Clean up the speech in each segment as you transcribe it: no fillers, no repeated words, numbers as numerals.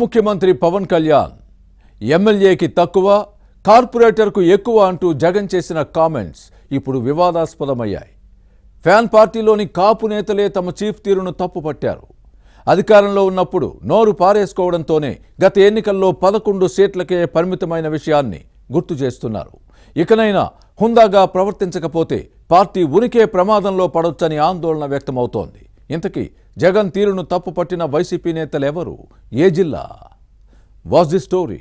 ముఖ్యమంత్రి పవన్ కళ్యాణ్ ఎమ్మెల్యేకి తక్కువ కార్పొరేటర్కు ఎక్కువ అంటూ జగన్ చేసిన కామెంట్స్ ఇప్పుడు వివాదాస్పదమయ్యాయి. ఫ్యాన్ పార్టీలోని కాపు నేతలే తమ చీఫ్ తీరును తప్పుపట్టారు. అధికారంలో ఉన్నప్పుడు నోరు పారేసుకోవడంతోనే గత ఎన్నికల్లో 11 సీట్లకే పరిమితమైన విషయాన్ని గుర్తు చేస్తున్నారు. ఇకనైనా హుందాగా ప్రవర్తించకపోతే పార్టీ ఉనికే ప్రమాదంలో పడొచ్చని ఆందోళన వ్యక్తమవుతోంది. ఇంతకీ జగన్ తీరును తప్పుపట్టిన వైసీపీ నేతలెవరు? ఏ జిల్లా? Watch the story.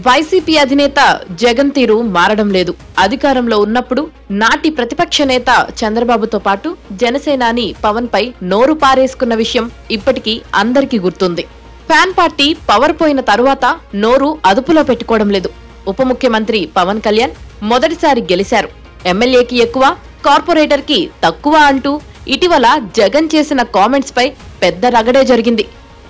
వైసీపీ అధినేత జగన్ తీరు మారడం లేదు. అధికారంలో ఉన్నప్పుడు నాటి ప్రతిపక్ష నేత చంద్రబాబుతో పాటు జనసేనాని పవన్ పై నోరు పారేసుకున్న విషయం ఇప్పటికీ అందరికీ గుర్తుంది. ఫ్యాన్ పార్టీ పవర్ పోయిన తరువాత నోరు అదుపులో పెట్టుకోవడం లేదు. ఉప ముఖ్యమంత్రి పవన్ కళ్యాణ్ మొదటిసారి గెలిచారు. ఎమ్మెల్యేకి ఎక్కువ, కార్పొరేటర్ కి తక్కువ అంటూ ఇటీవల జగన్ చేసిన కామెంట్స్ పై పెద్ద రగడే జరిగింది.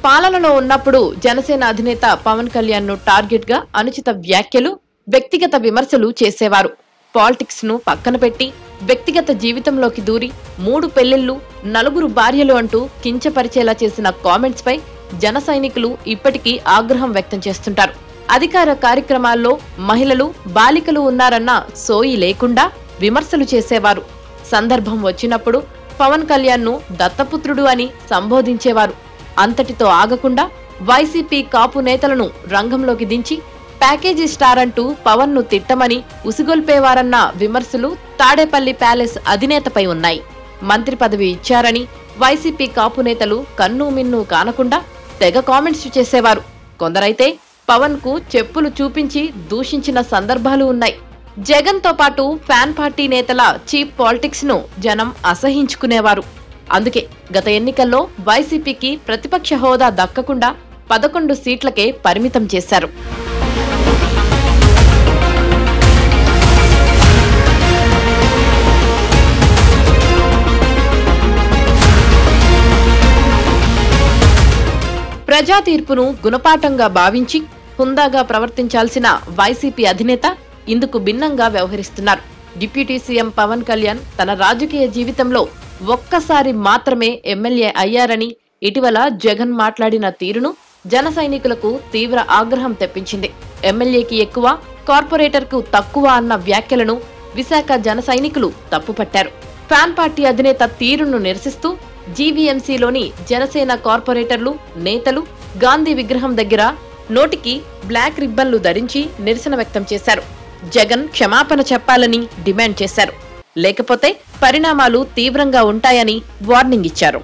పాలనలో ఉన్నప్పుడు జనసేన అధినేత పవన్ కళ్యాణ్ ను టార్గెట్ గా అనుచిత వ్యాఖ్యలు, వ్యక్తిగత విమర్శలు చేసేవారు. పాలిటిక్స్ ను పక్కన పెట్టి వ్యక్తిగత జీవితంలోకి దూరి 3 పెళ్లిళ్లు, 4 భార్యలు అంటూ కించపరిచేలా చేసిన కామెంట్స్ పై జన సైనికులు ఇప్పటికీ ఆగ్రహం వ్యక్తం చేస్తుంటారు. అధికార కార్యక్రమాల్లో మహిళలు, బాలికలు ఉన్నారన్న సోయి లేకుండా విమర్శలు చేసేవారు. సందర్భం వచ్చినప్పుడు పవన్ కళ్యాణ్ ను దత్తపుత్రుడు అని సంబోధించేవారు. అంతటితో ఆగకుండా వైసీపీ కాపు నేతలను రంగంలోకి దించి ప్యాకేజీ స్టార్ అంటూ పవన్ ను తిట్టమని ఉసిగొల్పేవారన్న విమర్శలు తాడేపల్లి ప్యాలెస్ అధినేతపై ఉన్నాయి. మంత్రి పదవి ఇచ్చారని వైసీపీ కాపు నేతలు కన్ను మిన్ను కానకుండా తెగ కామెంట్స్ చేసేవారు. కొందరైతే పవన్ కు చెప్పులు చూపించి దూషించిన సందర్భాలు ఉన్నాయి. జగన్ తో పాటు ఫ్యాన్ పార్టీ నేతల చీప్ పాలిటిక్స్ ను జనం అసహించుకునేవారు. అందుకే గత ఎన్నికల్లో వైసీపీకి ప్రతిపక్ష హోదా దక్కకుండా 11 సీట్లకే పరిమితం చేశారు. ప్రజా తీర్పును గుణపాఠంగా భావించి హుందాగా ప్రవర్తించాల్సిన వైసీపీ అధినేత ఇందుకు భిన్నంగా వ్యవహరిస్తున్నారు. డిప్యూటీ సీఎం పవన్ కళ్యాణ్ తన రాజకీయ జీవితంలో ఒక్కసారి మాత్రమే ఎమ్మెల్యే అయ్యారని ఇటీవల జగన్ మాట్లాడిన తీరును జన సైనికులకు తీవ్ర ఆగ్రహం తెప్పించింది. ఎమ్మెల్యేకి ఎక్కువ, కార్పొరేటర్ కు తక్కువ అన్న వ్యాఖ్యలను విశాఖ జన సైనికులు తప్పుపట్టారు. ఫ్యాన్ పార్టీ అధినేత తీరును నిరసిస్తూ జీవీఎంసీలోని జనసేన కార్పొరేటర్లు, నేతలు గాంధీ విగ్రహం దగ్గర నోటికి బ్లాక్ రిబ్బన్లు ధరించి నిరసన వ్యక్తం చేశారు. జగన్ క్షమాపణ చెప్పాలని డిమాండ్ చేశారు. లేకపోతే పరిణామాలు తీవ్రంగా ఉంటాయని వార్నింగ్ ఇచ్చారు.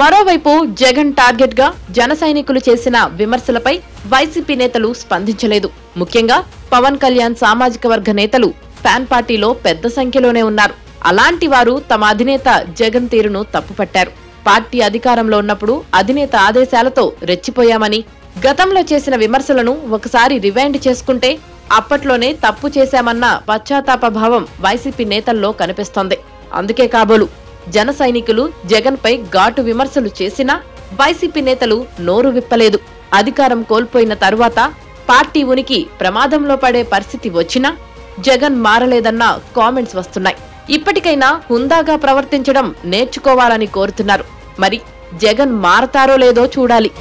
మరోవైపు జగన్ టార్గెట్ గా జన సైనికులు చేసిన విమర్శలపై వైసీపీ నేతలు స్పందించలేదు. ముఖ్యంగా పవన్ కళ్యాణ్ సామాజిక వర్గ నేతలు ఫ్యాన్ పార్టీలో పెద్ద సంఖ్యలోనే ఉన్నారు. అలాంటి వారు తమ అధినేత జగన్ తీరును తప్పుపట్టారు. పార్టీ అధికారంలో ఉన్నప్పుడు అధినేత ఆదేశాలతో రెచ్చిపోయామని, గతంలో చేసిన విమర్శలను ఒకసారి రివైండ్ చేసుకుంటే అప్పట్లోనే తప్పు చేశామన్న పశ్చాత్తాప భావం వైసీపీ నేతల్లో కనిపిస్తోంది. అందుకే కాబోలు జన సైనికులు జగన్ పై ఘాటు విమర్శలు చేసినా వైసీపీ నేతలు నోరు విప్పలేదు. అధికారం కోల్పోయిన తరువాత పార్టీ ఉనికి ప్రమాదంలో పడే పరిస్థితి వచ్చినా జగన్ మారలేదన్న కామెంట్స్ వస్తున్నాయి. ఇప్పటికైనా హుందాగా ప్రవర్తించడం నేర్చుకోవాలని కోరుతున్నారు. మరి జగన్ మారతారో లేదో చూడాలి.